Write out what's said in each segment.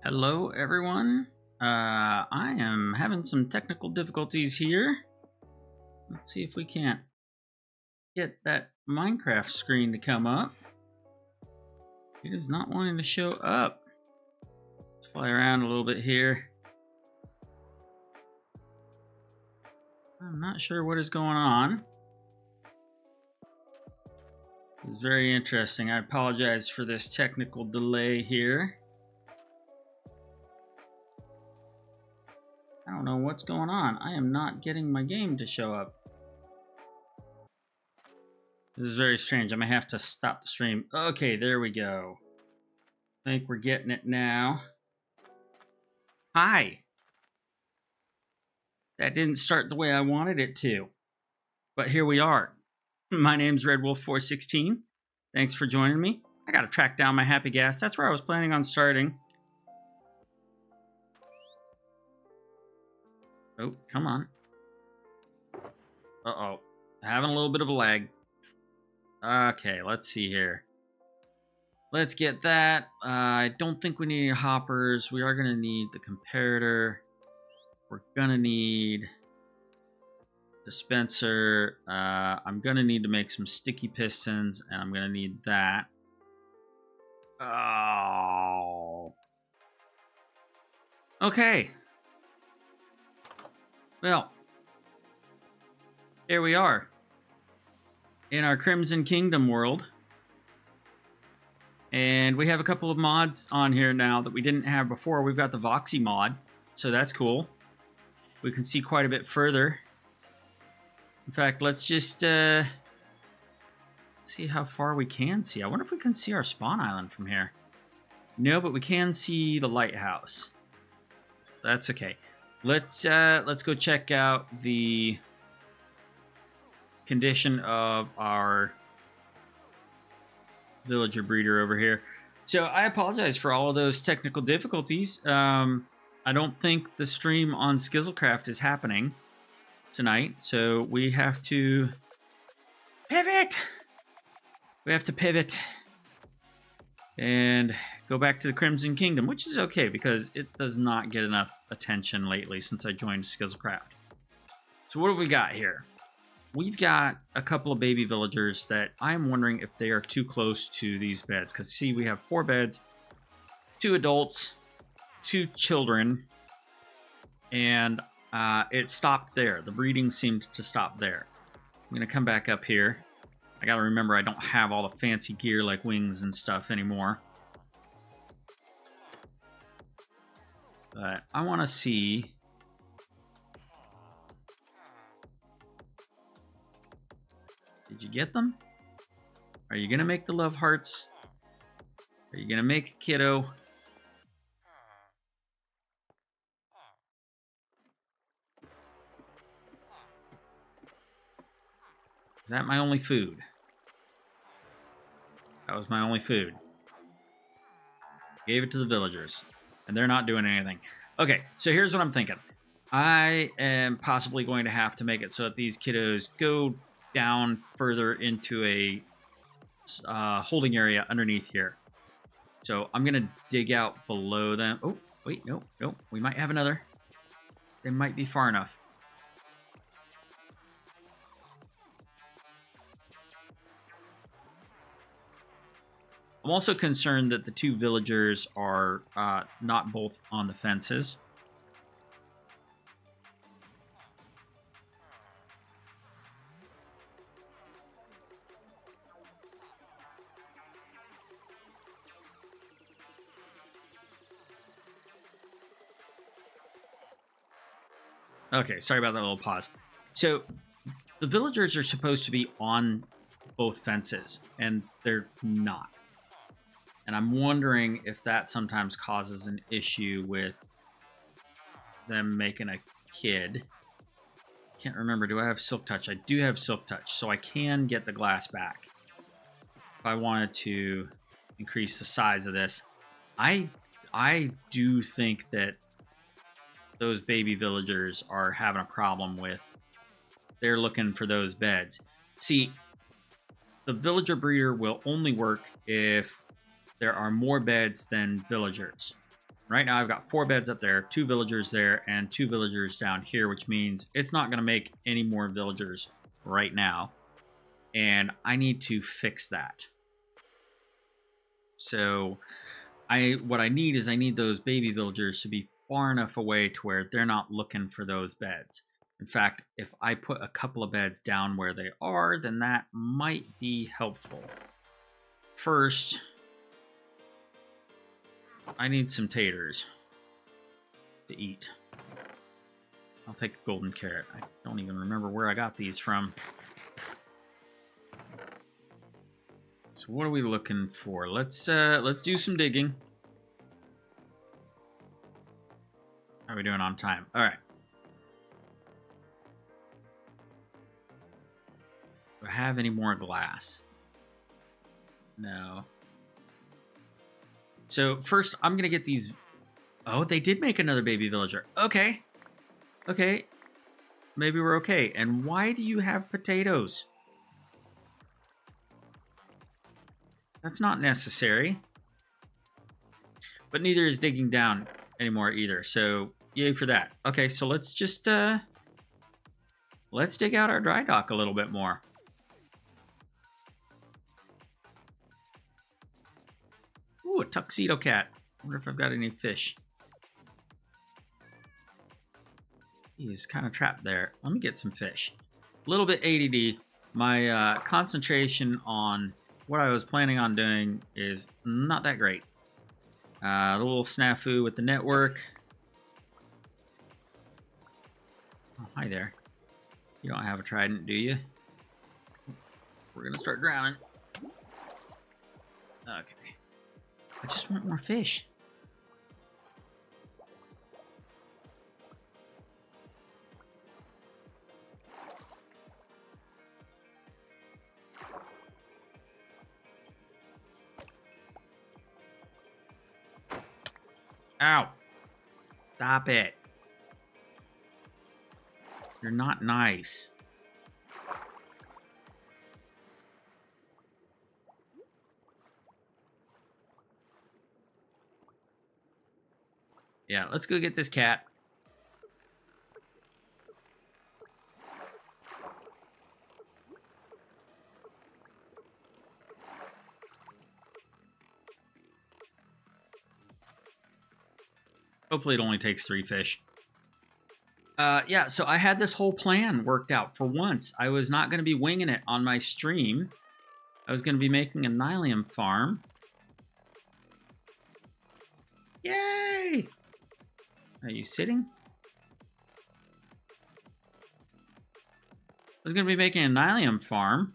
Hello, everyone. I am having some technical difficulties here. Let's see if we can't get that Minecraft screen to come up. It is not wanting to show up. Let's fly around a little bit here. I'm not sure what is going on. It's very interesting. I apologize for this technical delay here. I don't know what's going on. I am not getting my game to show up. This is very strange. I may have to stop the stream. Okay, there we go. I think we're getting it now. Hi. That didn't start the way I wanted it to. But here we are. My name's Red Wolf 416. Thanks for joining me. I gotta track down my happy gas. That's where I was planning on starting. Oh, come on. Uh-oh. Having a little bit of a lag. Okay, let's see here. Let's get that. I don't think we need any hoppers. We are going to need the comparator. We're going to need dispenser. I'm going to need to make some sticky pistons, and I'm going to need that. Oh. Okay. Well, here we are in our Crimson Kingdom world. And we have a couple of mods on here now that we didn't have before. We've got the Voxy mod, so that's cool. We can see quite a bit further. In fact, let's just see how far we can see. I wonder if we can see our spawn island from here. No, but we can see the lighthouse. That's okay. Let's go check out the condition of our villager breeder over here. So I apologize for all of those technical difficulties. I don't think the stream on Skizzlecraft is happening tonight, so we have to pivot. We have to pivot and go back to the Crimson Kingdom, which is okay because it does not get enough attention lately since I joined Skizzlecraft. So what do we got here? We've got a couple of baby villagers that I'm wondering if they are too close to these beds. Because, see, we have 4 beds, 2 adults, 2 children, and it stopped there. The breeding seemed to stop there. I'm going to come back up here. I got to remember I don't have all the fancy gear like wings and stuff anymore. But I want to see... Did you get them? Are you going to make the love hearts? Are you going to make a kiddo? Is that my only food? That was my only food. Gave it to the villagers, and they're not doing anything. Okay, so here's what I'm thinking. I am possibly going to have to make it so that these kiddos go down further into a holding area underneath here. So I'm going to dig out below them. Oh, wait, no. We might have another. They might be far enough. I'm also concerned that the two villagers are not both on the fences. Okay, sorry about that little pause. So the villagers are supposed to be on both fences, and they're not. And I'm wondering if that sometimes causes an issue with them making a kid. Can't remember. Do I have Silk Touch? I do have Silk Touch, so I can get the glass back. If I wanted to increase the size of this, I do think that those baby villagers are having a problem with. They're looking for those beds. See, the villager breeder will only work if there are more beds than villagers. Right now I've got 4 beds up there, 2 villagers there, and 2 villagers down here, which means it's not going to make any more villagers right now. And I need to fix that. So what I need is I need those baby villagers to be far enough away to where they're not looking for those beds. In fact, if I put a couple of beds down where they are, then that might be helpful. First, I need some taters to eat. I'll take a golden carrot. I don't even remember where I got these from. So what are we looking for? Let's do some digging. How are we doing on time? All right. Do I have any more glass? No. So first, I'm going to get these... Oh, they did make another baby villager. Okay. Okay. Maybe we're okay. And why do you have potatoes? That's not necessary. But neither is digging down anymore either. So, yay for that. Okay, so let's just... let's dig out our dry dock a little bit more. Ooh, a tuxedo cat. I wonder if I've got any fish. He's kind of trapped there. Let me get some fish. A little bit ADD. My concentration on what I was planning on doing is not that great. The little snafu with the network. Oh, hi there. You don't have a trident, do you? We're going to start drowning. Okay. I just want more fish. Ow. Stop it. You're not nice. Yeah, let's go get this cat. Hopefully it only takes 3 fish. Yeah, so I had this whole plan worked out for once. I was not going to be winging it on my stream. I was going to be making a Nylium farm. Yay! Are you sitting? I was going to be making a Nylium farm.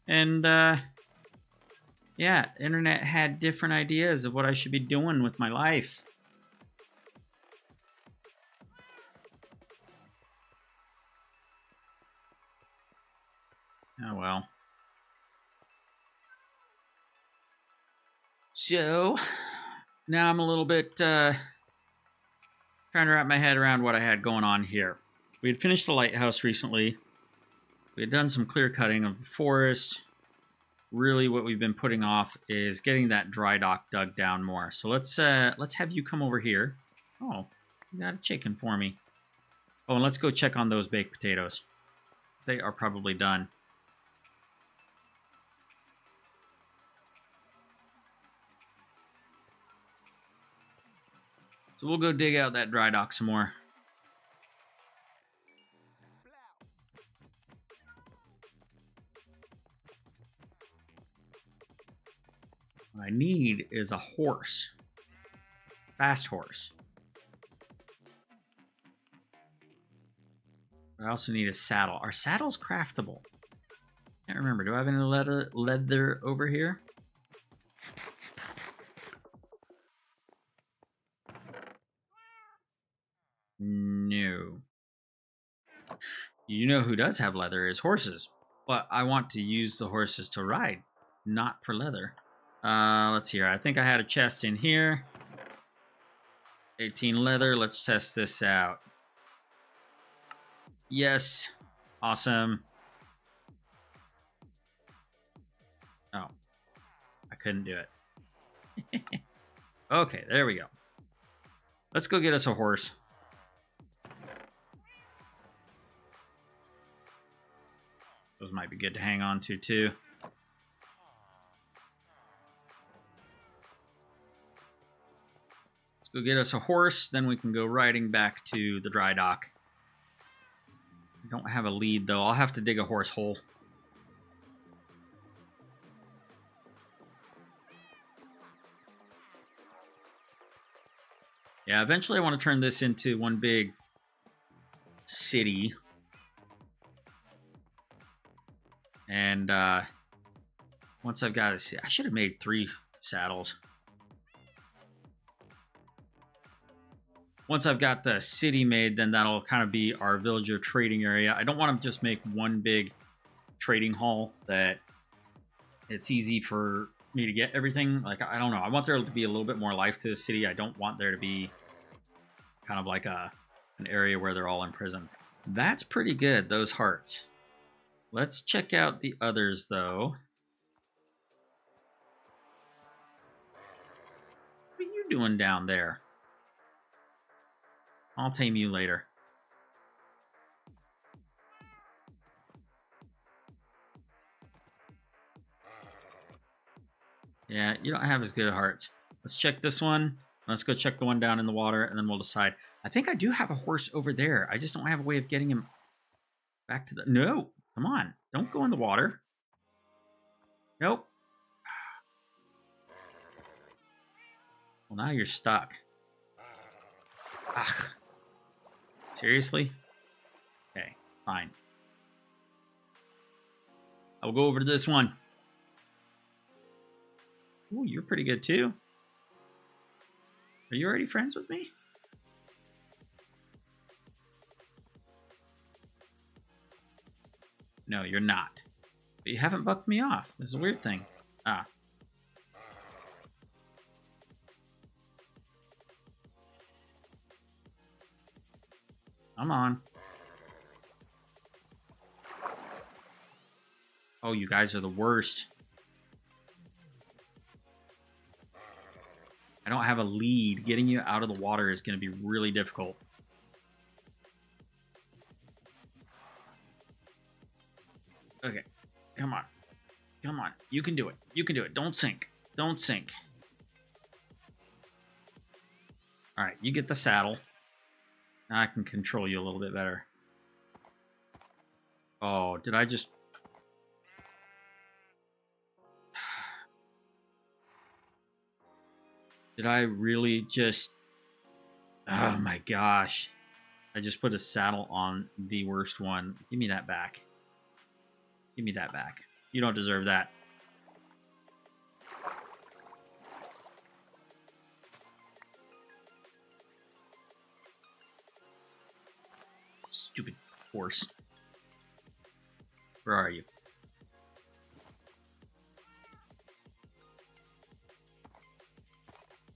And, yeah, internet had different ideas of what I should be doing with my life. Oh well. So now I'm a little bit trying to wrap my head around what I had going on here. We had finished the lighthouse recently. We had done some clear cutting of the forest. Really, what we've been putting off is getting that dry dock dug down more. So let's have you come over here. Oh, you got a chicken for me. Oh, and let's go check on those baked potatoes. They are probably done. So we'll go dig out that dry dock some more. What I need is a horse. Fast horse. I also need a saddle. Are saddles craftable? Can't remember. Do I have any leather over here? No. You know who does have leather is horses. But I want to use the horses to ride, not for leather. Let's see here. I think I had a chest in here. 18 leather. Let's test this out. Yes. Awesome. Oh. I couldn't do it. Okay, there we go. Let's go get us a horse. Those might be good to hang on to, too. Let's go get us a horse, then we can go riding back to the dry dock. I don't have a lead, though. I'll have to dig a horse hole. Yeah, eventually I want to turn this into one big city. And once I've got it, I should have made 3 saddles. Once I've got the city made, then that'll kind of be our villager trading area. I don't want to just make one big trading hall that it's easy for me to get everything. Like, I don't know. I want there to be a little bit more life to the city. I don't want there to be kind of like an area where they're all imprisoned. That's pretty good, those hearts. Let's check out the others, though. What are you doing down there? I'll tame you later. Yeah, you don't have as good hearts. Let's check this one. Let's go check the one down in the water, and then we'll decide. I think I do have a horse over there. I just don't have a way of getting him back to the... No! Come on. Don't go in the water. Nope. Well, now you're stuck. Ugh. Seriously? Okay, fine. I'll go over to this one. Ooh, you're pretty good too. Are you already friends with me? No, you're not. But you haven't bucked me off. This is a weird thing. Ah. Come on. Oh, you guys are the worst. I don't have a lead. Getting you out of the water is going to be really difficult. Okay. Come on. Come on. You can do it. You can do it. Don't sink. Don't sink. All right. You get the saddle. Now I can control you a little bit better. Oh, did I just... Did I really just... Oh my gosh. I just put a saddle on the worst one. Give me that back. Give me that back. You don't deserve that. Stupid horse. Where are you?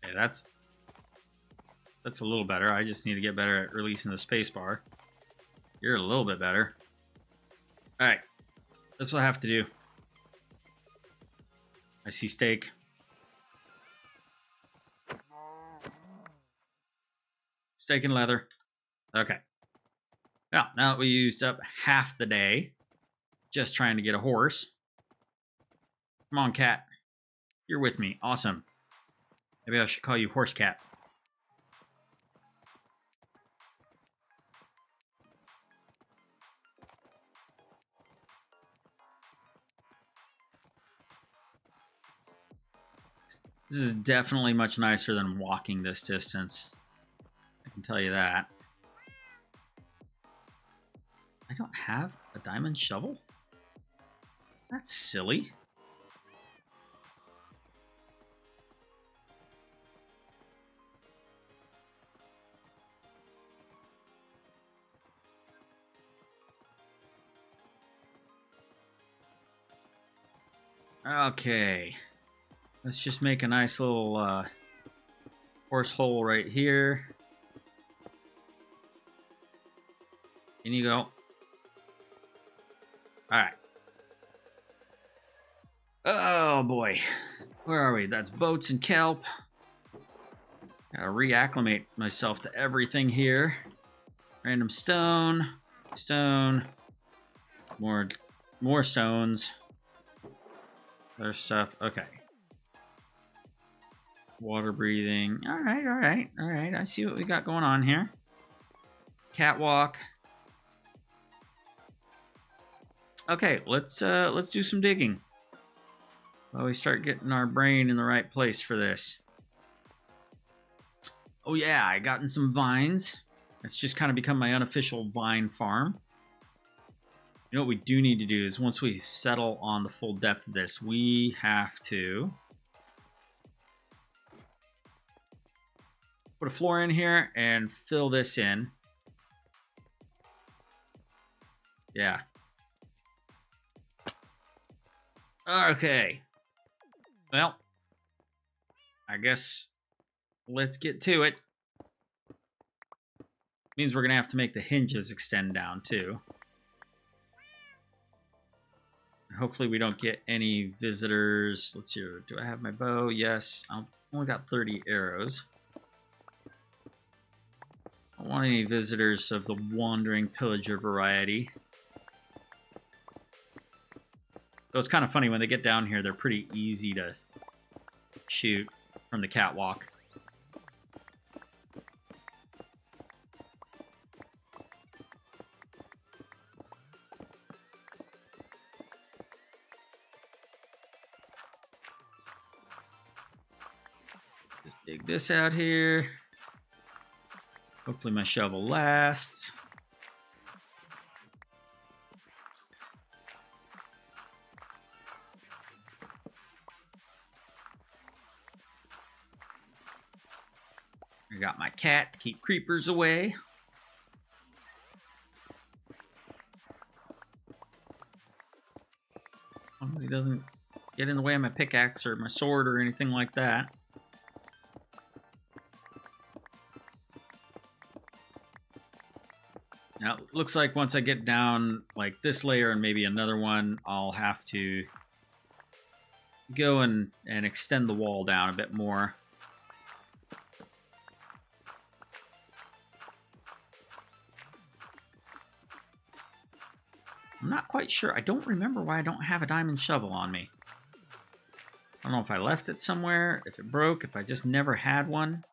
Okay, that's a little better. I just need to get better at releasing the spacebar. You're a little bit better. All right, that's what I have to do. I see steak. Steak and leather. Okay. Now that we used up half the day just trying to get a horse. Come on, cat. You're with me. Awesome. Maybe I should call you Horse Cat. This is definitely much nicer than walking this distance. I can tell you that. I don't have a diamond shovel? That's silly. Okay. Let's just make a nice little horse hole right here. In you go. Alright. Oh boy. Where are we? That's boats and kelp. Gotta reacclimate myself to everything here. Random stone. Stone. More stones. Other stuff. Okay. Water breathing. Alright, alright, alright. I see what we got going on here. Catwalk. Okay, let's do some digging. While we start getting our brain in the right place for this. Oh yeah, I gotten some vines. It's just kind of become my unofficial vine farm. You know what we do need to do is once we settle on the full depth of this, we have to put a floor in here and fill this in. Yeah. Okay. Well, I guess let's get to it. Means we're going to have to make the hinges extend down too. Hopefully we don't get any visitors. Let's see. Do I have my bow? Yes. I've only got 30 arrows. I don't want any visitors of the wandering pillager variety. So it's kind of funny when they get down here, they're pretty easy to shoot from the catwalk. Just dig this out here. Hopefully my shovel lasts. I got my cat to keep creepers away. As long as he doesn't get in the way of my pickaxe or my sword or anything like that. Now, it looks like once I get down like this layer and maybe another one, I'll have to go and extend the wall down a bit more. I'm not quite sure. I don't remember why I don't have a diamond shovel on me. I don't know if I left it somewhere, if it broke, if I just never had one.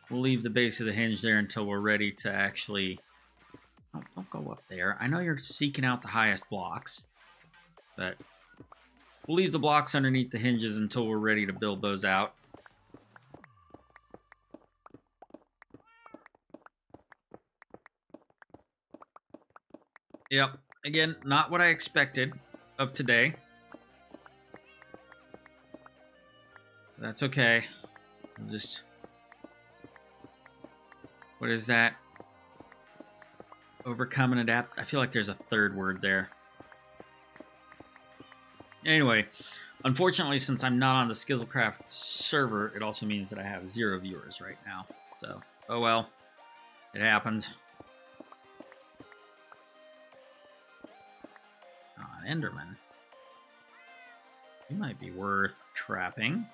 We'll leave the base of the hinge there until we're ready to actually... Oh, don't go up there. I know you're seeking out the highest blocks, but we'll leave the blocks underneath the hinges until we're ready to build those out. Yep. Again, not what I expected of today. That's okay. I'll just What is that? Overcome and adapt. I feel like there's a third word there. Anyway, unfortunately, since I'm not on the Skizzlecraft server, it also means that I have 0 viewers right now. So, oh well. It happens. Oh, an Enderman. He might be worth trapping.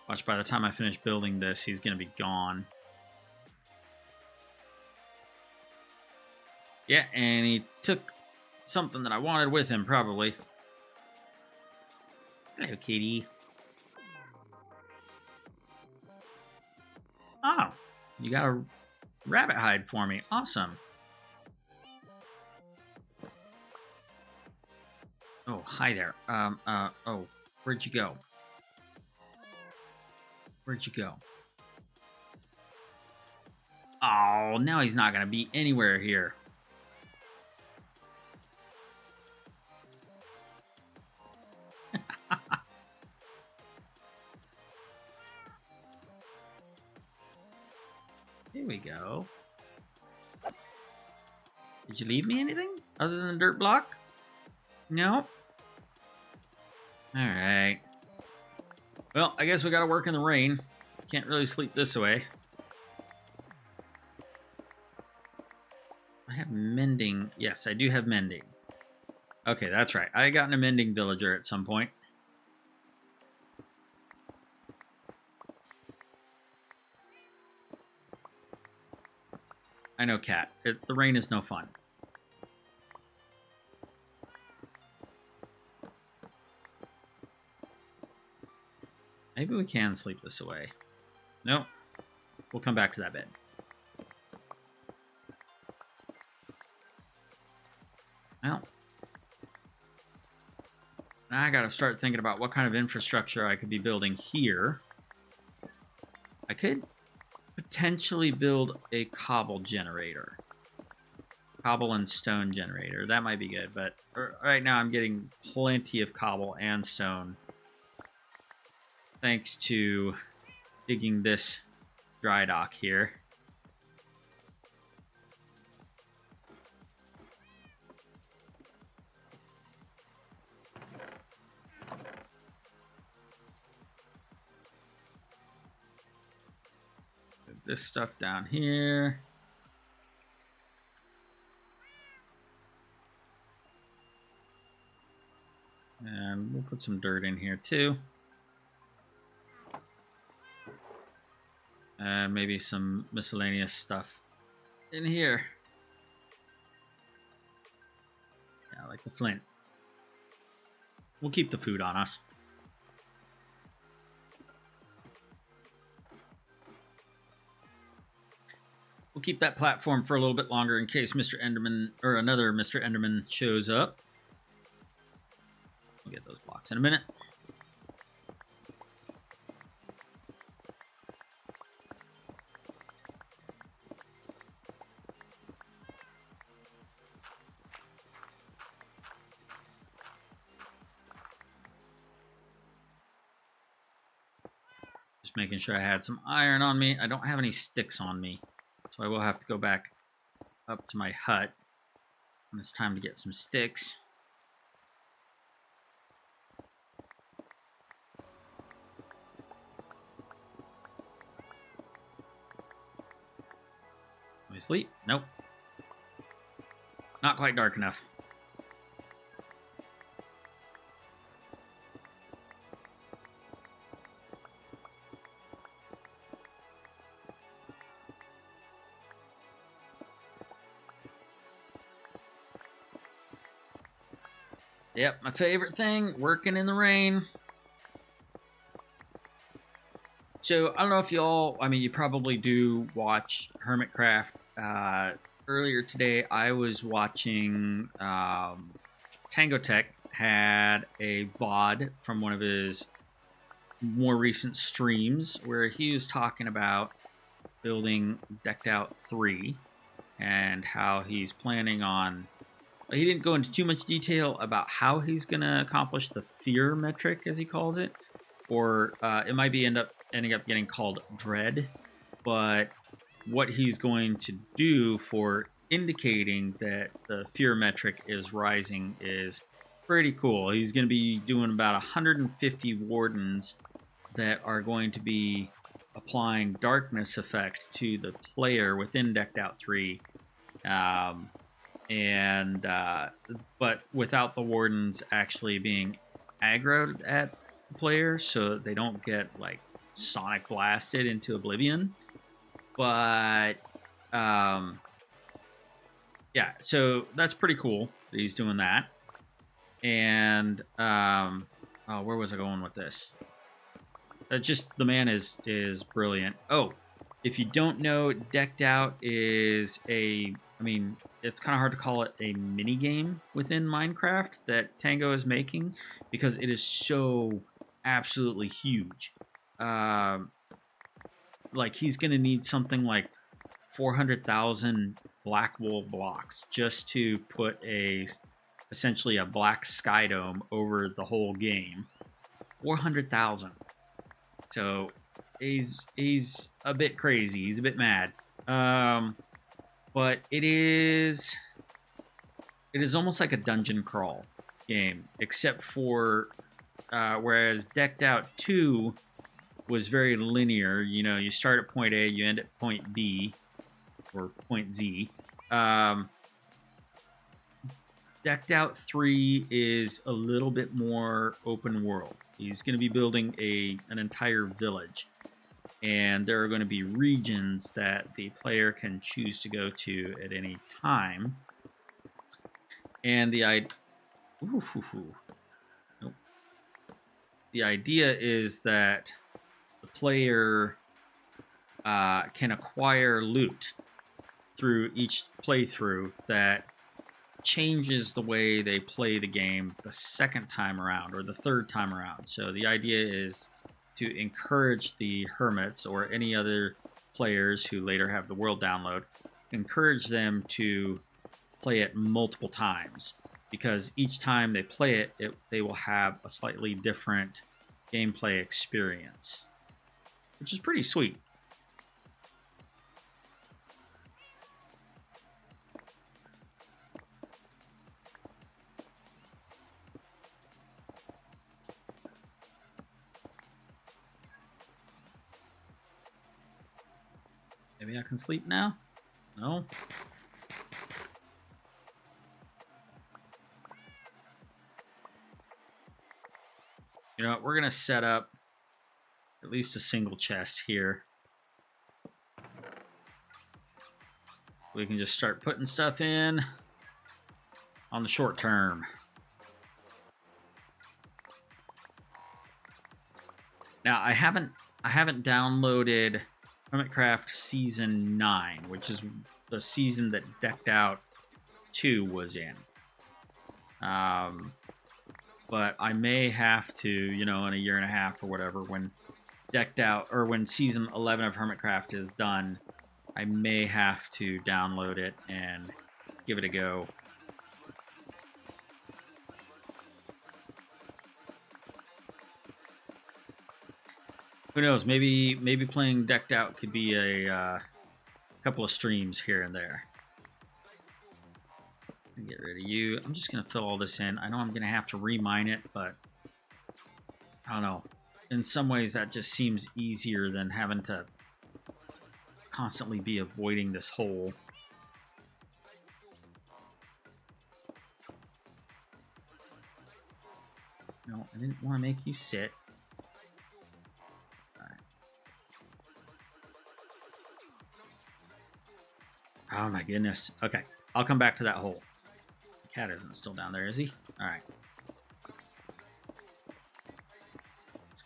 Watch, by the time I finish building this, he's going to be gone. Yeah, and he took something that I wanted with him, probably. Hello, kitty. Oh, you got a rabbit hide for me. Awesome. Oh, hi there. Oh, where'd you go? Where'd you go? Oh, now he's not going to be anywhere here. Here we go. Did you leave me anything other than a dirt block? No? Alright. Well, I guess we gotta work in the rain. Can't really sleep this way. I have mending. Yes, I do have mending. Okay, that's right. I got a mending villager at some point. I know, Cat. The rain is no fun. Maybe we can sleep this away. Nope. We'll come back to that bed. Well, now I gotta start thinking about what kind of infrastructure I could be building here. I could potentially build a cobble generator. Cobble and stone generator. That might be good, but right now I'm getting plenty of cobble and stone. Thanks to digging this dry dock here. Put this stuff down here. And we'll put some dirt in here too. And maybe some miscellaneous stuff in here. Yeah, like the flint. We'll keep the food on us. We'll keep that platform for a little bit longer in case Mr. Enderman, or another Mr. Enderman, shows up. We'll get those blocks in a minute. Just making sure I had some iron on me. I don't have any sticks on me, so I will have to go back up to my hut when it's time to get some sticks. Can we sleep? Nope. Not quite dark enough. Yep, my favorite thing, working in the rain. So, I don't know if y'all, I mean, you probably do watch Hermitcraft. Earlier today, I was watching Tango Tech had a VOD from one of his more recent streams where he was talking about building Decked Out 3 and how he's planning on He didn't go into too much detail about how he's going to accomplish the fear metric, as he calls it, or it might be ending up getting called dread. But what he's going to do for indicating that the fear metric is rising is pretty cool. He's going to be doing about 150 wardens that are going to be applying darkness effect to the player within Decked Out 3. But without the wardens actually being aggroed at the player, so they don't get like sonic blasted into oblivion. But yeah, so that's pretty cool that he's doing that. And where was I going with this? Just the man is brilliant. Oh, if you don't know, Decked Out is it's kind of hard to call it a mini game within Minecraft that Tango is making because it is so absolutely huge. Like he's gonna need something like 400,000 black wool blocks just to put essentially a black sky dome over the whole game. 400,000. So he's a bit crazy. He's a bit mad. But it is almost like a dungeon crawl game, except for whereas Decked Out 2 was very linear. You know, you start at point A, you end at point B or point Z. Decked Out 3 is a little bit more open world. He's going to be building an entire village, and there are going to be regions that the player can choose to go to at any time. And the idea is that the player can acquire loot through each playthrough that changes the way they play the game the second time around or the third time around. So the idea is to encourage the hermits or any other players who later have the world download, encourage them to play it multiple times, because each time they play it, they will have a slightly different gameplay experience, which is pretty sweet. Maybe I can sleep now? No? You know what? We're going to set up at least a single chest here. We can just start putting stuff in on the short term. Now, I haven't downloaded Hermitcraft Season 9, which is the season that Decked Out 2 was in. But I may have to, in a year and a half or whatever, when Decked Out, or when Season 11 of Hermitcraft is done, I may have to download it and give it a go. Who knows? Maybe playing Decked Out could be a couple of streams here and there. Get rid of you. I'm just going to fill all this in. I know I'm going to have to remine it, but I don't know. In some ways, that just seems easier than having to constantly be avoiding this hole. No, I didn't want to make you sit. All right. Oh my goodness. Okay, I'll come back to that hole. Cat isn't still down there, is he? All right.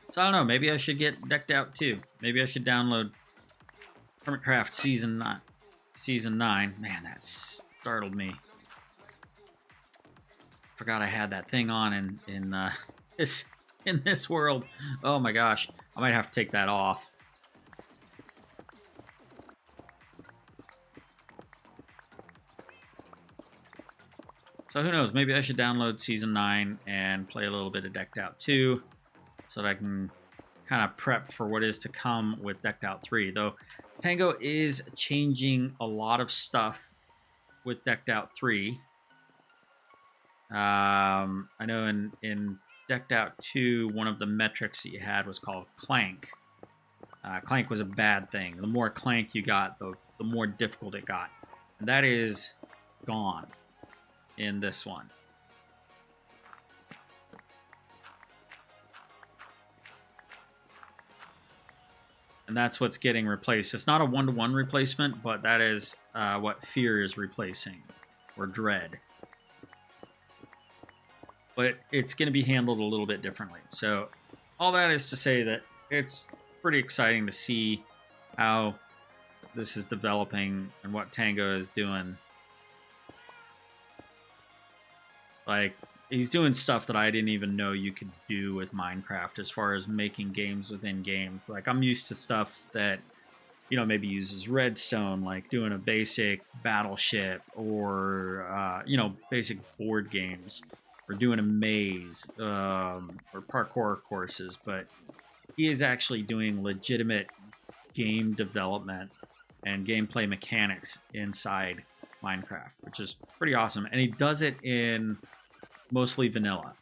So I don't know. Maybe I should get Decked Out too. Maybe I should download Hermitcraft Season 9. Season 9. Man, that startled me. Forgot I had that thing on in this world. Oh my gosh. I might have to take that off. So who knows? Maybe I should download Season 9 and play a little bit of Decked Out 2 so that I can kind of prep for what is to come with Decked Out 3. Though Tango is changing a lot of stuff with Decked Out 3. I know in Decked Out 2, one of the metrics that you had was called Clank. Clank was a bad thing. The more Clank you got, the more difficult it got. And that is gone in this one. And that's what's getting replaced. It's not a one-to-one replacement, but that is what Fear is replacing, or Dread. But it's going to be handled a little bit differently. So all that is to say that it's pretty exciting to see how this is developing and what Tango is doing. Like, he's doing stuff that I didn't even know you could do with Minecraft as far as making games within games. Like, I'm used to stuff that, you know, maybe uses redstone, like doing a basic battleship or, you know, basic board games, or doing a maze, or parkour courses. But he is actually doing legitimate game development and gameplay mechanics inside Minecraft, which is pretty awesome. And he does it in mostly vanilla.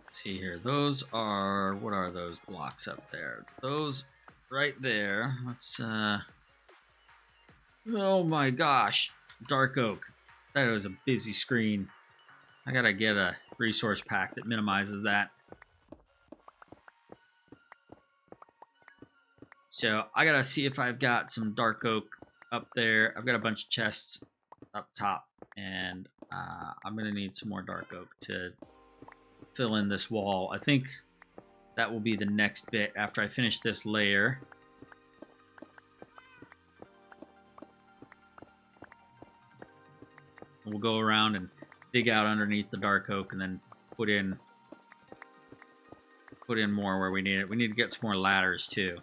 Let's see here. Those are, what are those blocks up there? Those right there. Let's oh my gosh, Dark Oak. That was a busy screen. I gotta get a resource pack that minimizes that. So I gotta see if I've got some Dark Oak up there. I've got a bunch of chests up top, and I'm gonna need some more Dark Oak to fill in this wall. I think that will be the next bit after I finish this layer. We'll go around and dig out underneath the Dark Oak and then put in more where we need it. We need to get some more ladders too.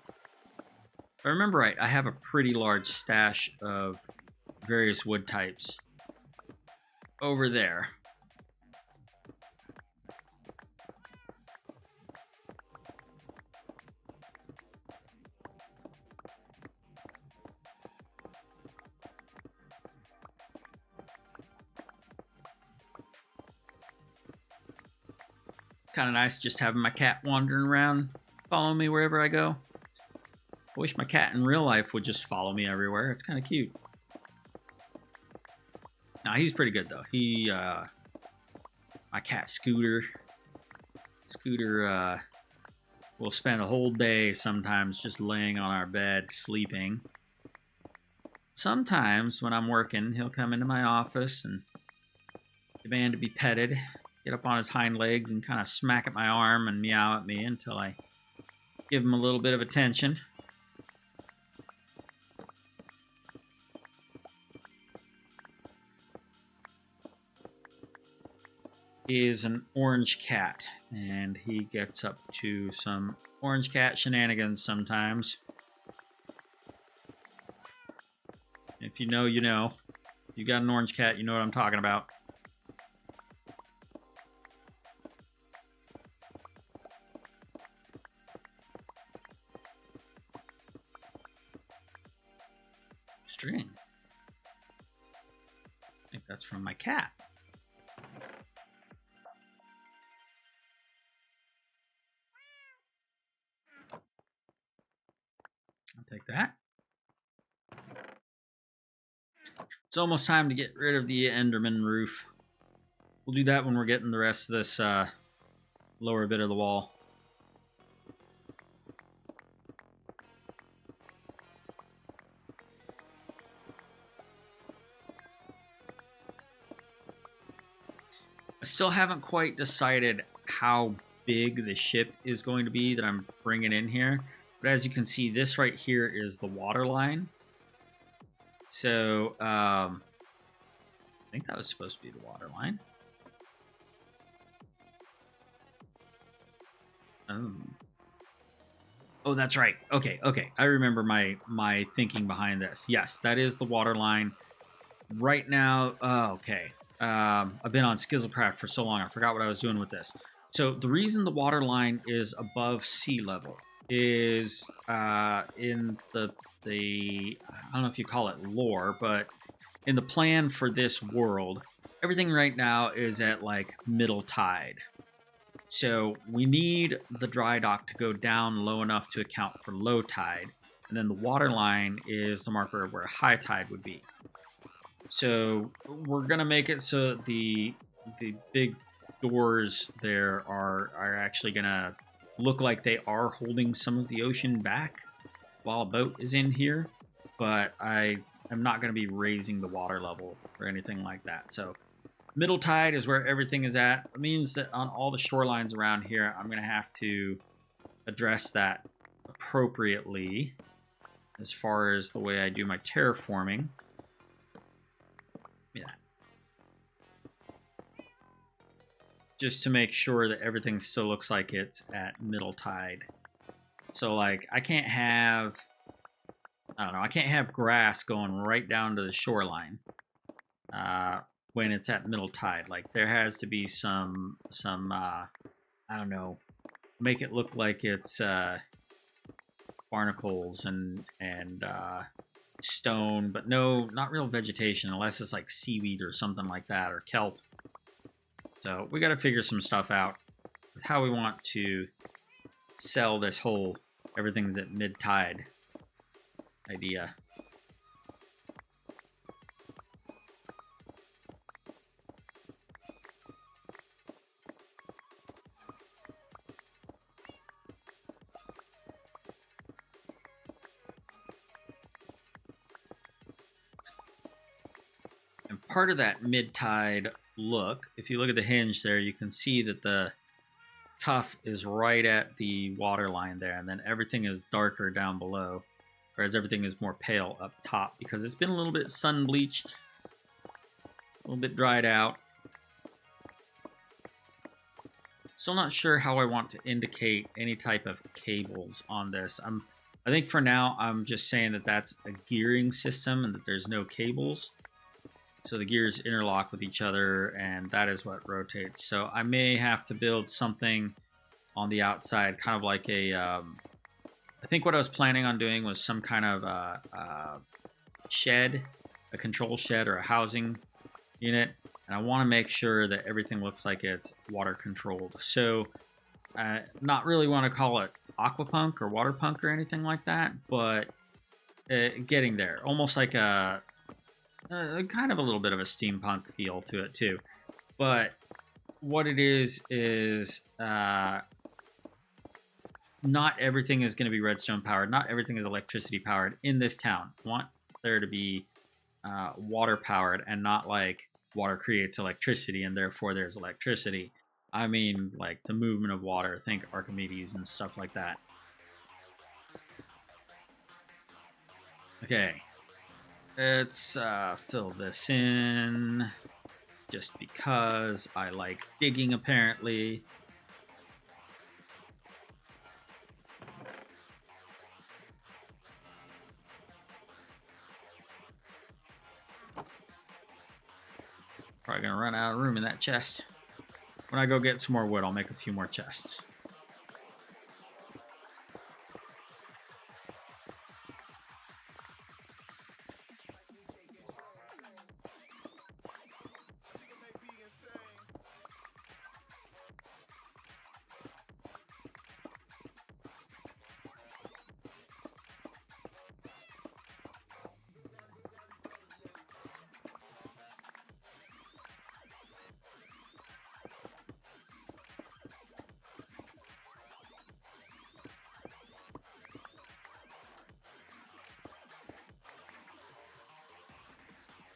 If I remember right, I have a pretty large stash of various wood types over there. Kind of nice just having my cat wandering around, following me wherever I go. I wish my cat in real life would just follow me everywhere. It's kind of cute. Nah, he's pretty good though. My cat Scooter will spend a whole day sometimes just laying on our bed sleeping. Sometimes when I'm working, he'll come into my office and demand to be petted. Get up on his hind legs and kind of smack at my arm and meow at me until I give him a little bit of attention. He is an orange cat, and he gets up to some orange cat shenanigans sometimes. If you know, you know. If you got an orange cat, you know what I'm talking about. String. I think that's from my cat. I'll take that. It's almost time to get rid of the Enderman roof. We'll do that when we're getting the rest of this lower bit of the wall. I still haven't quite decided how big the ship is going to be that I'm bringing in here. But as you can see, this right here is the water line. So think that was supposed to be the water line. Oh, that's right. Okay. I remember my thinking behind this. Yes, that is the water line. Right now, okay. I've been on Skizzlecraft for so long, I forgot what I was doing with this. So the reason the water line is above sea level is in the I don't know if you call it lore, but in the plan for this world, everything right now is at like middle tide. So we need the dry dock to go down low enough to account for low tide, and then the water line is the marker where high tide would be. So we're gonna make it so the big doors there are actually gonna look like they are holding some of the ocean back while a boat is in here, but I am not gonna be raising the water level or anything like that. So middle tide is where everything is at. It means that on all the shorelines around here, I'm gonna have to address that appropriately as far as the way I do my terraforming. Yeah. Just to make sure that everything still looks like it's at middle tide. So like I can't have grass going right down to the shoreline when it's at middle tide. Like there has to be some I don't know, make it look like it's barnacles and stone, but no, not real vegetation unless it's like seaweed or something like that, or kelp. So we got to figure some stuff out with how we want to sell this whole everything's at mid tide idea. And part of that mid tide look, if you look at the hinge there, you can see that the tuff is right at the water line there, and then everything is darker down below, whereas everything is more pale up top because it's been a little bit sun bleached, a little bit dried out. Still not sure how I want to indicate any type of cables on this. I think for now I'm just saying that that's a gearing system and that there's no cables. So the gears interlock with each other, and that is what rotates. So I may have to build something on the outside, kind of like a... I think what I was planning on doing was some kind of shed, a control shed or a housing unit. And I want to make sure that everything looks like it's water controlled. So not really want to call it aquapunk or water punk or anything like that, but getting there. Almost like a kind of a little bit of a steampunk feel to it too. But what it is not everything is going to be redstone powered. Not everything is electricity powered in this town. I want there to be water powered, and not like water creates electricity and therefore there's electricity. I mean like the movement of water. Think Archimedes and stuff like that. Okay. Let's fill this in, just because I like digging, apparently. Probably gonna run out of room in that chest. When I go get some more wood, I'll make a few more chests.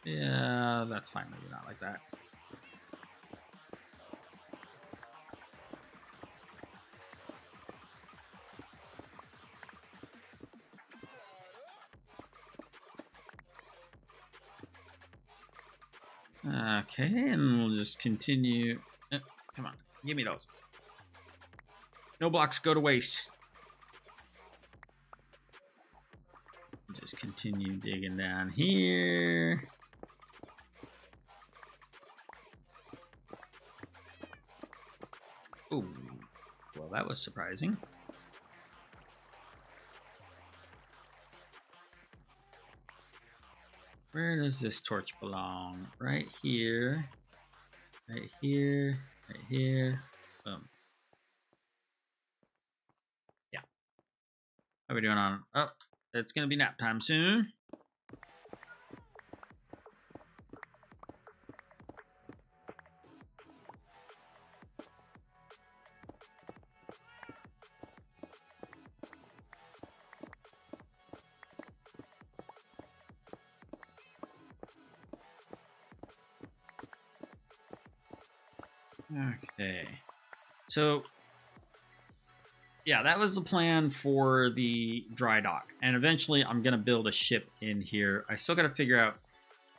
Yeah, that's fine. Maybe not like that. Okay, and we'll just continue. Come on, give me those. No blocks go to waste. Just continue digging down here. Ooh, well, that was surprising. Where does this torch belong? Right here. Right here. Right here. Boom. Yeah. How are we doing on? Oh, it's gonna be nap time soon. Okay. So, yeah, that was the plan for the dry dock. And eventually I'm going to build a ship in here. I still got to figure out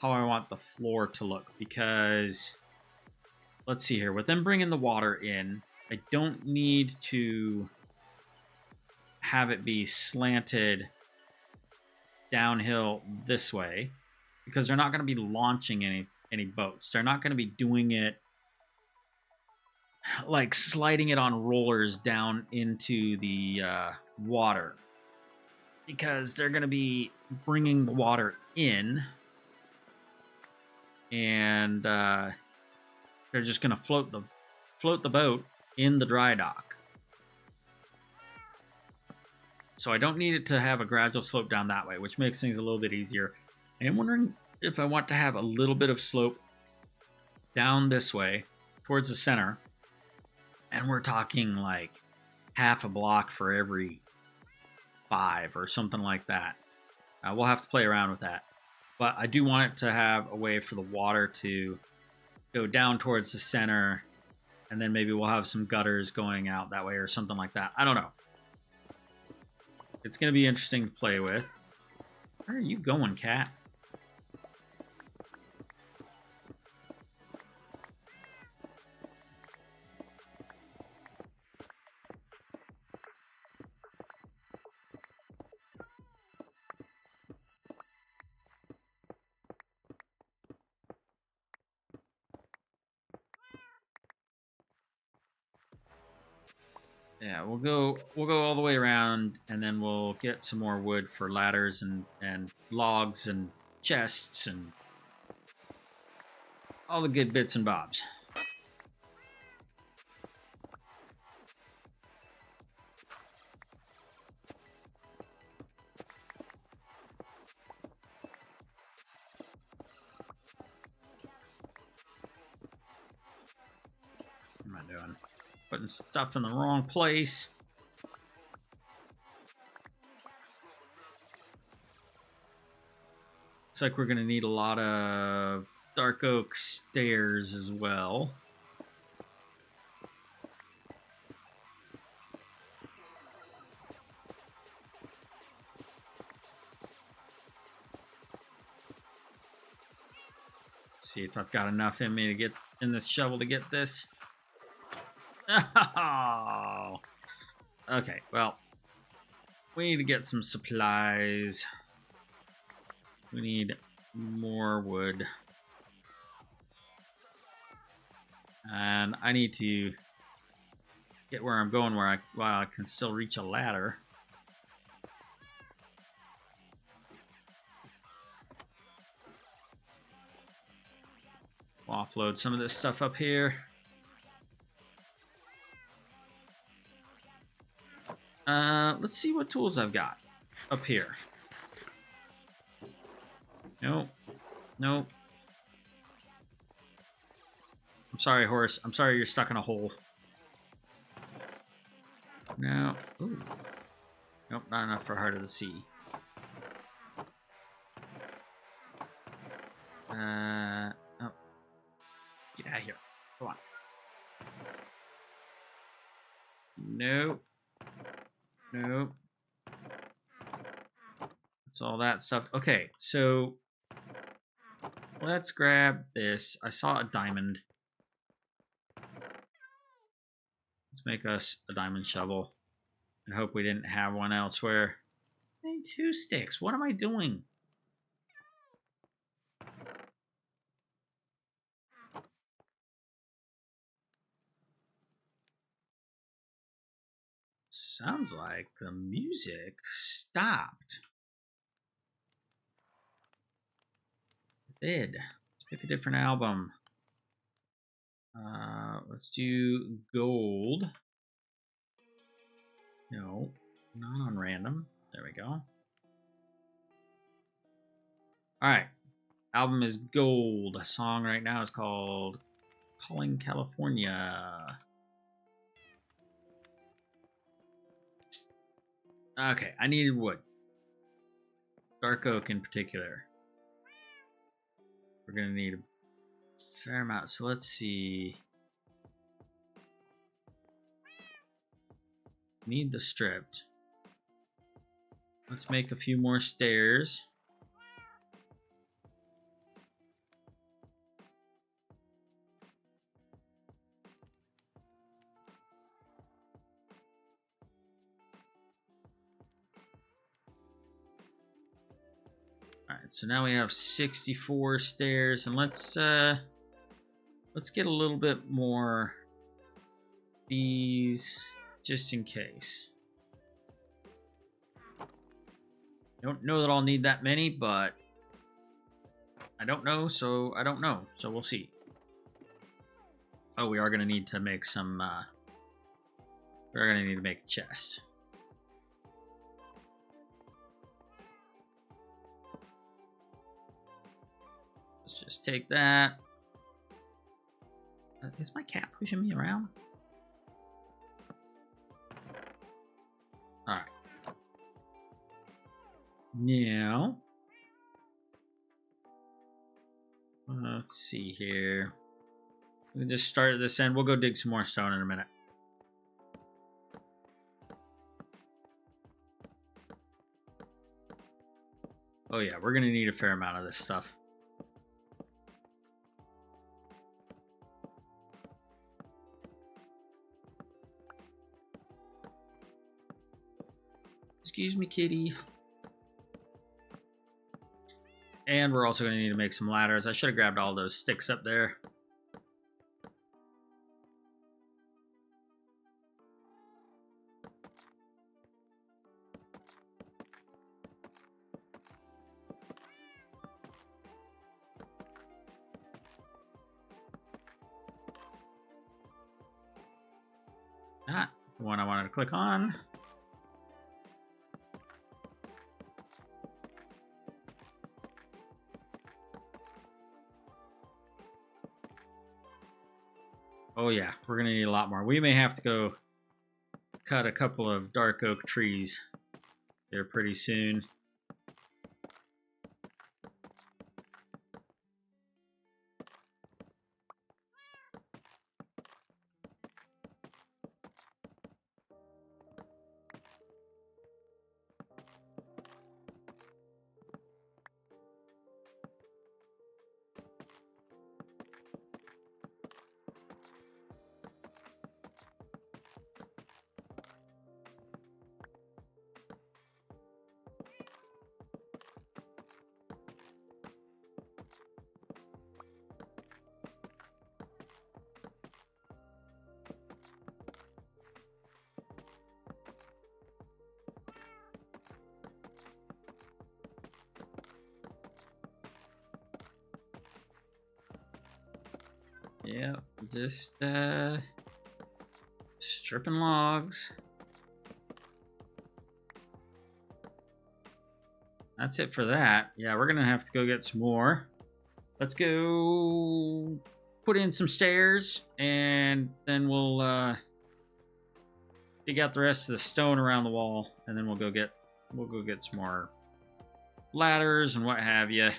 how I want the floor to look because, let's see here. With them bringing the water in, I don't need to have it be slanted downhill this way because they're not going to be launching any boats. They're not going to be doing it like sliding it on rollers down into the water because they're going to be bringing the water in and they're just going to float the boat in the dry dock. So I don't need it to have a gradual slope down that way, which makes things a little bit easier. I am wondering if I want to have a little bit of slope down this way towards the center. And we're talking like half a block for every 5 or something like that. We'll have to play around with that. But I do want it to have a way for the water to go down towards the center. And then maybe we'll have some gutters going out that way or something like that. I don't know. It's going to be interesting to play with. Where are you going, cat? Yeah, we'll go all the way around, and then we'll get some more wood for ladders and logs and chests and all the good bits and bobs. What am I doing? Putting stuff in the wrong place. Looks like we're going to need a lot of dark oak stairs as well. Let's see if I've got enough in me to get in this shovel to get this. Oh. Okay, well, we need to get some supplies. We need more wood. And I need to get where I'm going while I can still reach a ladder. We'll offload some of this stuff up here. Let's see what tools I've got up here. Nope. Nope. I'm sorry, horse. I'm sorry you're stuck in a hole. No. Ooh. Nope, not enough for Heart of the Sea. Oh. Get out of here. Come on. Nope. Nope. That's all that stuff. Okay, so let's grab this. I saw a diamond. Let's make us a diamond shovel and hope we didn't have one elsewhere. I need 2 sticks. What am I doing? Sounds like the music stopped. It did. Let's pick a different album. Let's do gold. No, not on random. There we go. All right. Album is gold. A song right now is called Calling California. Okay, I needed wood. Dark oak in particular. We're going to need a fair amount. So let's see. Need the stripped. Let's make a few more stairs. All right, so now we have 64 stairs, and let's get a little bit more these just in case. Don't know that I'll need that many, but I don't know, so I don't know. So we'll see. Oh, we are going to need to make some... we're going to need to make a chest. Let's just take that. Is my cat pushing me around? Alright. Now... let's see here. We can just start at this end. We'll go dig some more stone in a minute. Oh yeah, we're gonna need a fair amount of this stuff. Excuse me, kitty. And we're also going to need to make some ladders. I should have grabbed all those sticks up there. Ah, the one I wanted to click on. Oh yeah, we're gonna need a lot more. We may have to go cut a couple of dark oak trees there pretty soon. Yep, just stripping logs. That's it for that. Yeah, we're gonna have to go get some more. Let's go put in some stairs, and then we'll dig out the rest of the stone around the wall, and then we'll go get some more ladders and what have you.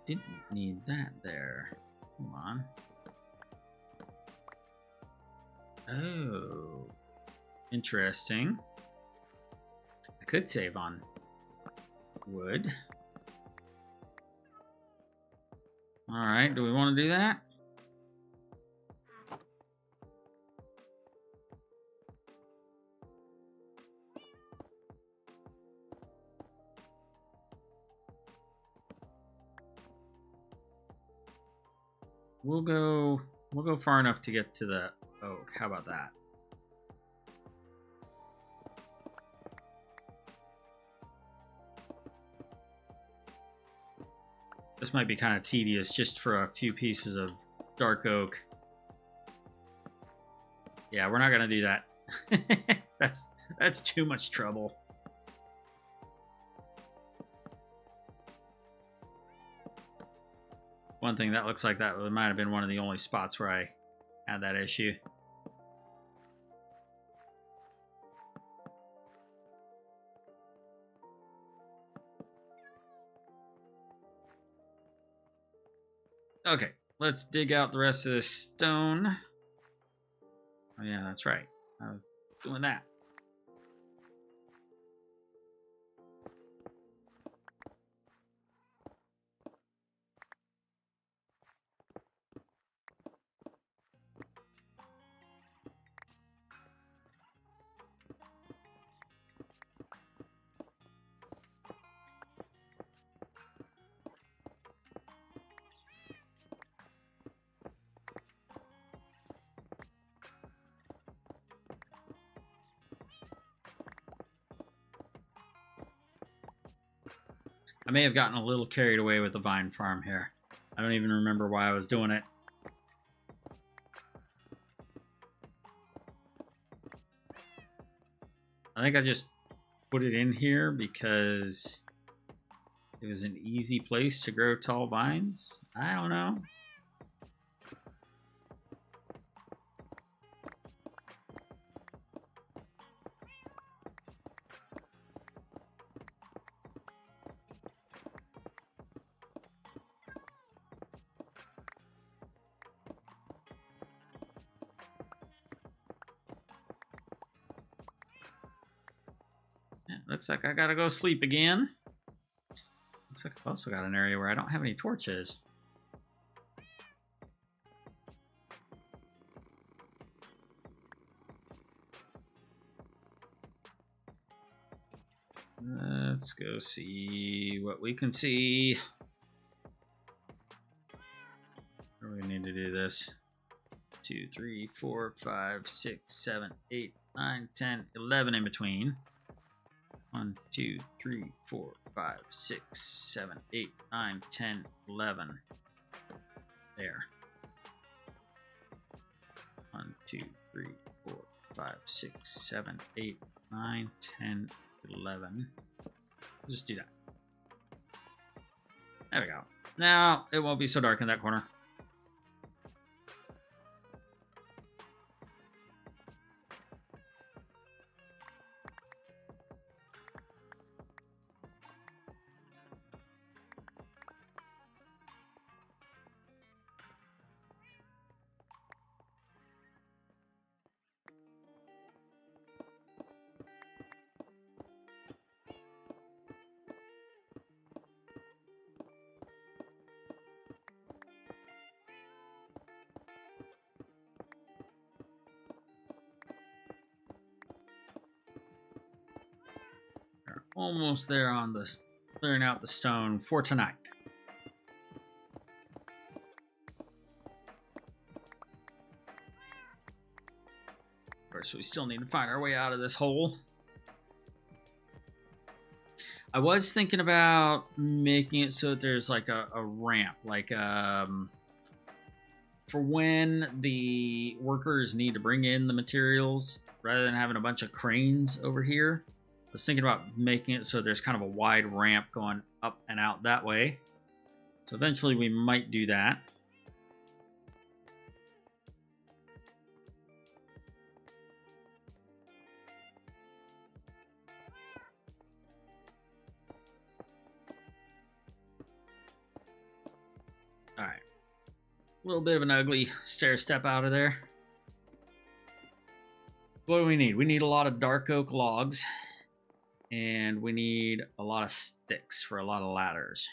Didn't need that there. Come on. Oh, interesting. I could save on wood. All right, do we want to do that? We'll go far enough to get to the oak. How about that? This might be kind of tedious just for a few pieces of dark oak. Yeah, we're not gonna do that. That's too much trouble. One thing that looks like that might have been one of the only spots where I had that issue. Okay, let's dig out the rest of this stone. Oh yeah, that's right. I was doing that. I may have gotten a little carried away with the vine farm here. I don't even remember why I was doing it. I think I just put it in here because it was an easy place to grow tall vines. I don't know. Looks like I gotta go sleep again. Looks like I've also got an area where I don't have any torches. Let's go see what we can see. Where do we need to do this? 2, 3, 4, 5, 6, 7, 8, 9, 10, 11 in between. 1, 2, 3, 4, 5, 6, 7, 8, 9, 10, 11. There. 1, 2, 3, 4, 5, 6, 7, 8, 9, 10, 11. Just do that. There we go. Now it won't be so dark in that corner. Almost there on this, clearing out the stone for tonight. Of course, we still need to find our way out of this hole. I was thinking about making it so that there's like a ramp, like for when the workers need to bring in the materials, rather than having a bunch of cranes over here. I was thinking about making it so there's kind of a wide ramp going up and out that way. So eventually we might do that. All right. A little bit of an ugly stair step out of there. What do we need? We need a lot of dark oak logs. And we need a lot of sticks for a lot of ladders.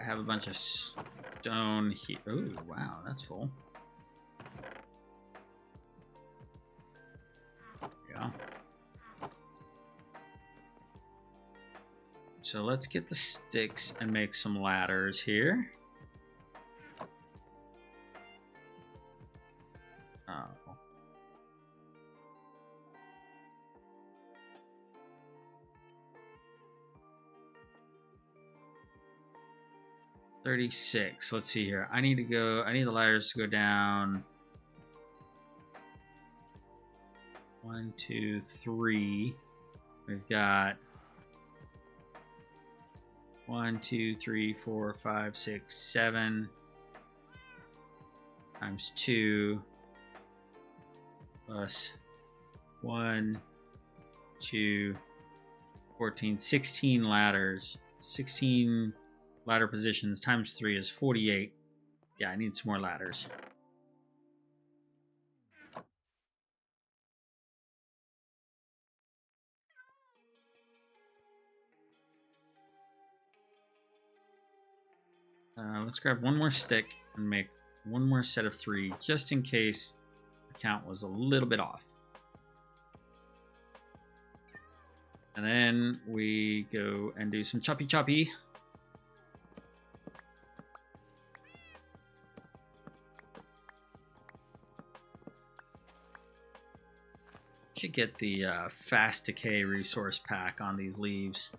have a bunch of stone here. Oh, wow, that's full. Yeah. So let's get the sticks and make some ladders here. Oh. $36. Let's see here. I need the ladders to go down. 1, 2, 3. We've got 1, 2, 3, 4, 5, 6, 7 times 2 plus 1, 2, 14, 16 ladders. 16 ladder positions times 3 is 48. Yeah, I need some more ladders. Let's grab one more stick and make one more set of 3, just in case the count was a little bit off. And then we go and do some choppy choppy. Should get the fast decay resource pack on these leaves.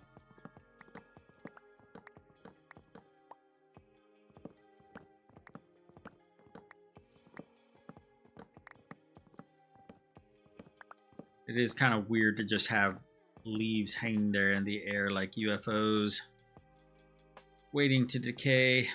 It is kind of weird to just have leaves hanging there in the air like UFOs, waiting to decay.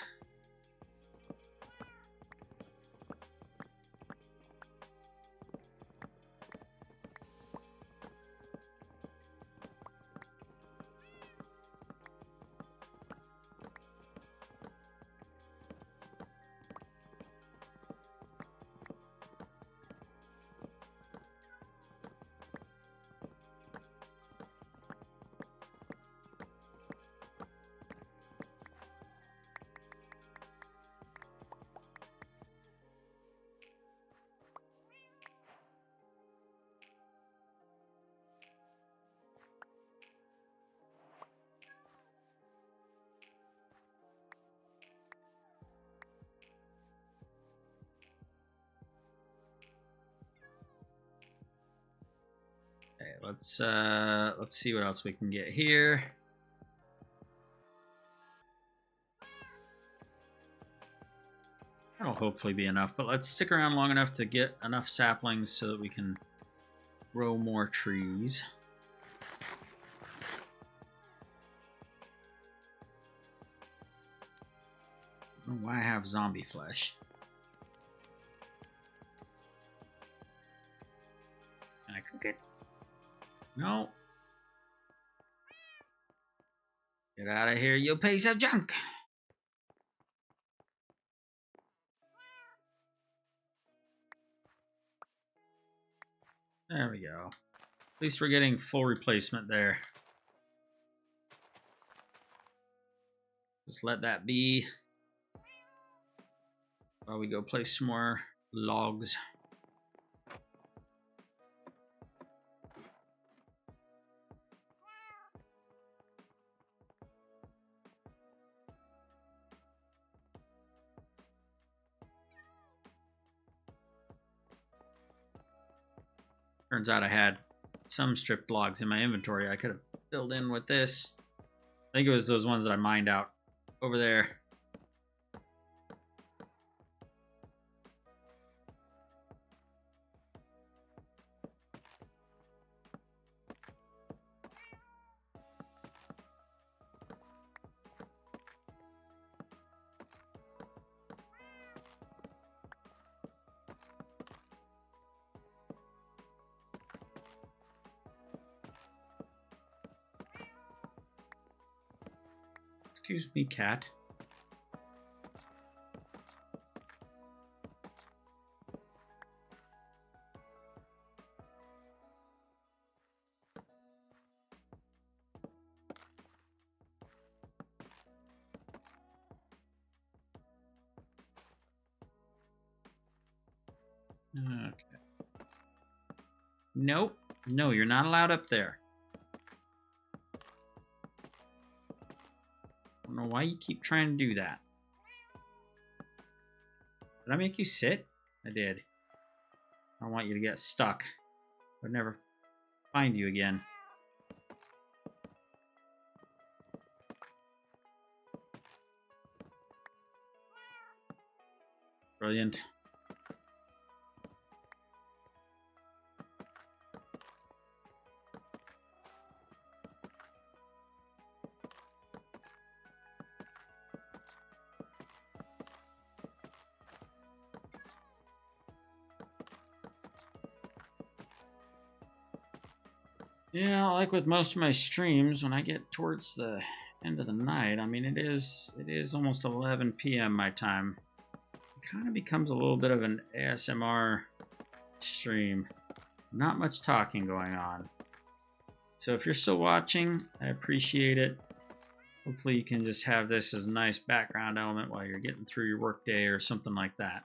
Okay, let's see what else we can get here. That'll hopefully be enough, but let's stick around long enough to get enough saplings so that we can grow more trees. I don't know why I have zombie flesh. Can I cook it? No. Get out of here, you piece of junk! There we go. At least we're getting full replacement there. Just let that be while we go place some more logs. Turns out I had some stripped logs in my inventory I could have filled in with this. I think it was those ones that I mined out over there. Excuse me, cat. Okay. Nope. No, you're not allowed up there. I don't know why you keep trying to do that. Did I make you sit? I did. I don't want you to get stuck. I'd never find you again. Brilliant. Yeah, like with most of my streams, when I get towards the end of the night, I mean, it is almost 11 p.m. my time. It kind of becomes a little bit of an ASMR stream. Not much talking going on. So if you're still watching, I appreciate it. Hopefully you can just have this as a nice background element while you're getting through your workday or something like that.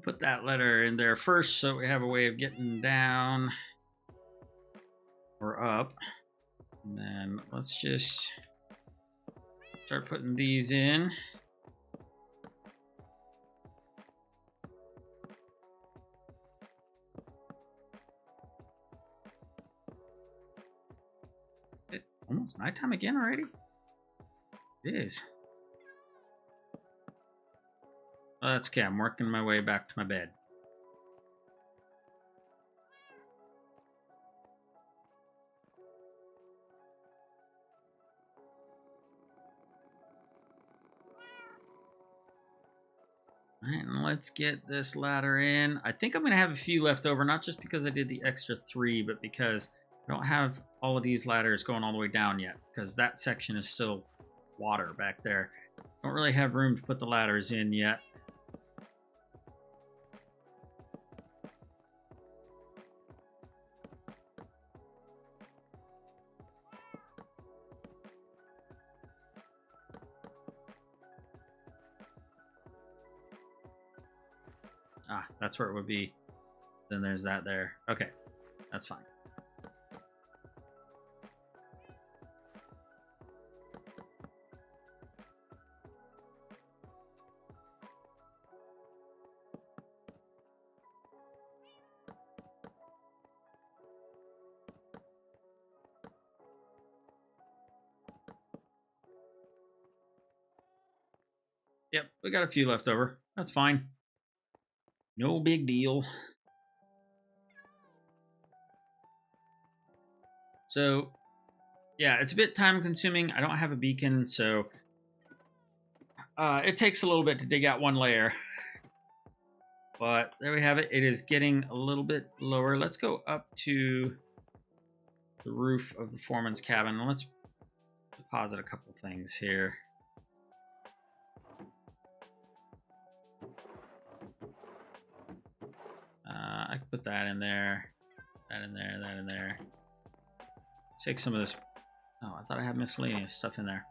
Put that letter in there first so we have a way of getting down or up. And then let's just start putting these in. It's almost nighttime again already? It is. Oh, that's okay. I'm working my way back to my bed. All right, and let's get this ladder in. I think I'm going to have a few left over, not just because I did the extra 3, but because I don't have all of these ladders going all the way down yet, because that section is still water back there. Don't really have room to put the ladders in yet. Ah, that's where it would be. Then there's that there. Okay, that's fine. Yep, we got a few left over. That's fine. No big deal. So, yeah, it's a bit time consuming. I don't have a beacon, so it takes a little bit to dig out one layer. But there we have it. It is getting a little bit lower. Let's go up to the roof of the foreman's cabin. Let's deposit a couple things here. I can put that in there, that in there, that in there. Take some of this. Oh, I thought I had miscellaneous stuff in there.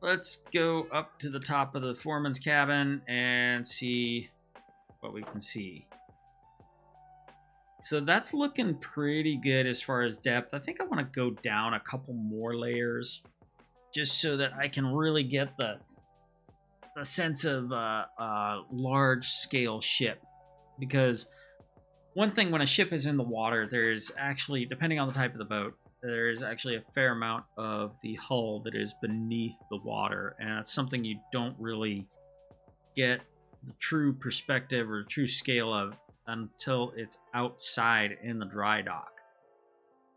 Let's go up to the top of the foreman's cabin and see what we can see. So that's looking pretty good as far as depth. I think I want to go down a couple more layers just so that I can really get the the sense of large scale ship, because one thing, when a ship is in the water, there's actually, depending on the type of the boat, there's actually a fair amount of the hull that is beneath the water, and that's something you don't really get the true perspective or true scale of until it's outside in the dry dock.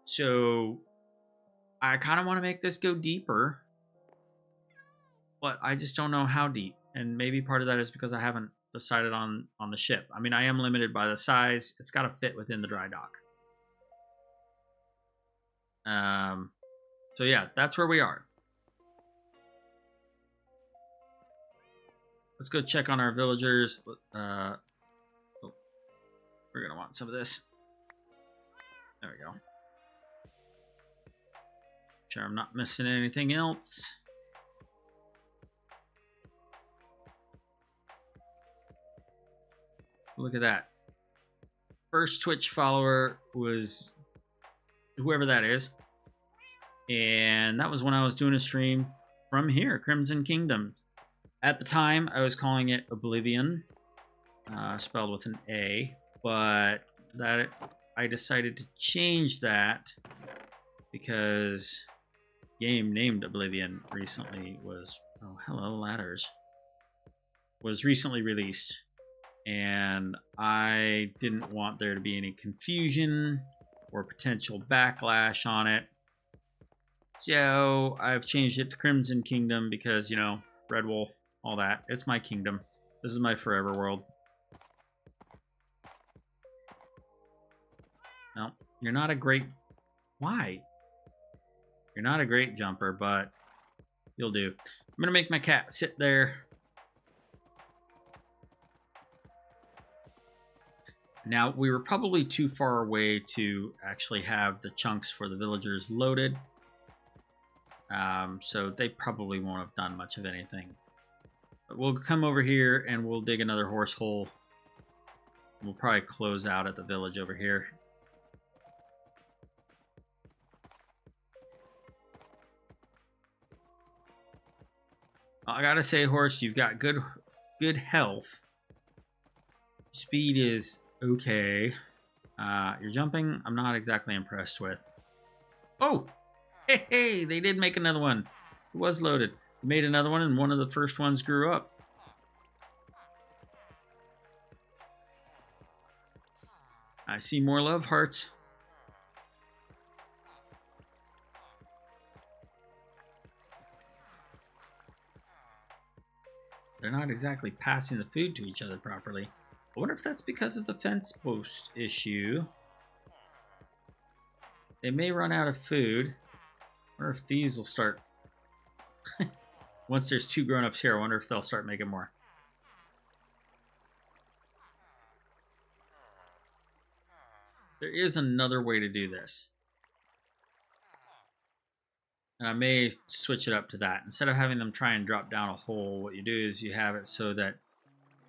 So I kind of want to make this go deeper, but I just don't know how deep. And maybe part of that is because I haven't decided on the ship. I mean, I am limited by the size. It's got to fit within the dry dock. So yeah, that's where we are. Let's go check on our villagers. Oh, we're gonna want some of this. There we go. Sure, I'm not missing anything else. Look at that. First Twitch follower was whoever that is. And that was when I was doing a stream from here, Crimson Kingdom. At the time, I was calling it Oblivion, spelled with an A, but that I decided to change that because game named Oblivion recently was, oh hello ladders, was recently released, and I didn't want there to be any confusion or potential backlash on it. So I've changed it to Crimson Kingdom because, you know, Red Wolf, all that. It's my kingdom. This is my forever world. No, you're not a great... Why? You're not a great jumper, but you'll do. I'm going to make my cat sit there. Now, we were probably too far away to actually have the chunks for the villagers loaded. So they probably won't have done much of anything. But we'll come over here and we'll dig another horse hole. We'll probably close out at the village over here. I gotta say, horse, you've got good health. Speed is okay. Your jumping, I'm not exactly impressed with. Oh! Hey, they did make another one. It was loaded. They made another one, and one of the first ones grew up. I see more love hearts. They're not exactly passing the food to each other properly. I wonder if that's because of the fence post issue. They may run out of food. I wonder if these will start... Once there's two grown-ups here, I wonder if they'll start making more. There is another way to do this. And I may switch it up to that. Instead of having them try and drop down a hole, what you do is you have it so that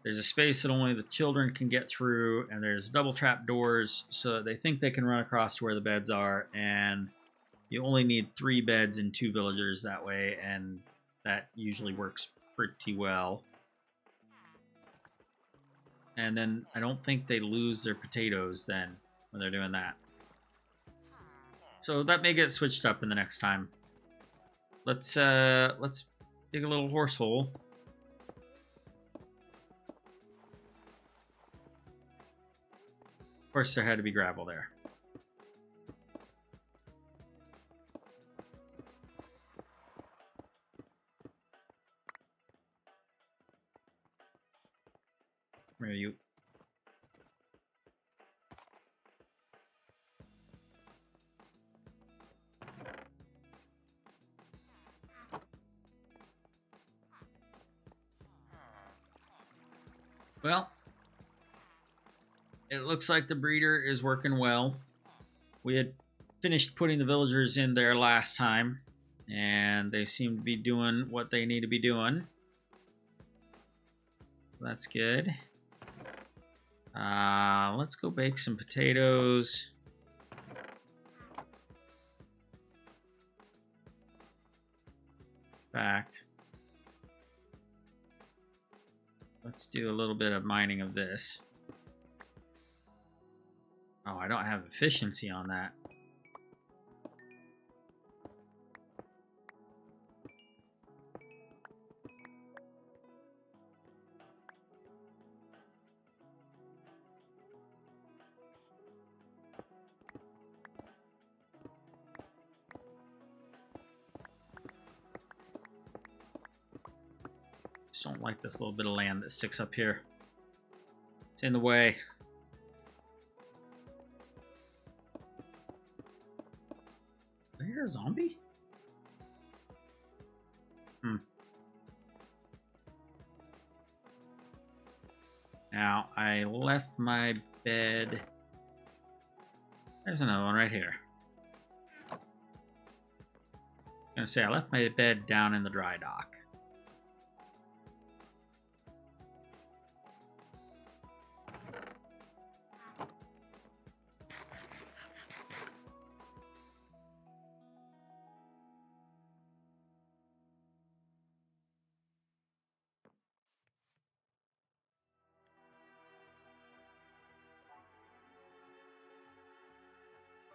there's a space that only the children can get through, and there's double trap doors so that they think they can run across to where the beds are, and you only need 3 beds and 2 villagers that way, and that usually works pretty well. And then I don't think they lose their potatoes then when they're doing that. So that may get switched up in the next time. Let's dig a little horse hole. Of course, there had to be gravel there. Where are you? Well, it looks like the breeder is working well. We had finished putting the villagers in there last time, and they seem to be doing what they need to be doing. That's good. Let's go bake some potatoes. Fact. let's do a little bit of mining of this. Oh, I don't have efficiency on that. Just don't like this little bit of land that sticks up here. It's in the way. Did I hear a zombie? Now, I left my bed. There's another one right here. I'm gonna say I left my bed down in the dry dock.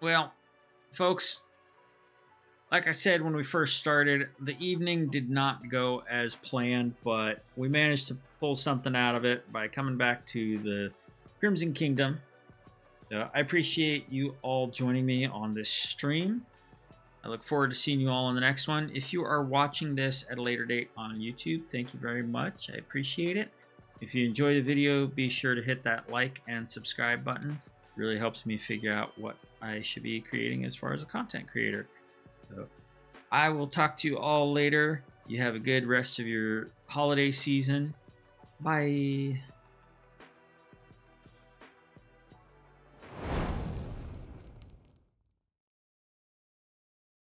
Well, folks, like I said when we first started, the evening did not go as planned, but we managed to pull something out of it by coming back to the Crimson Kingdom. I appreciate you all joining me on this stream. I look forward to seeing you all on the next one. If you are watching this at a later date on YouTube, thank you very much. I appreciate it. If you enjoy the video, be sure to hit that like and subscribe button. It really helps me figure out what I should be creating as far as a content creator. So I will talk to you all later. You have a good rest of your holiday season. Bye.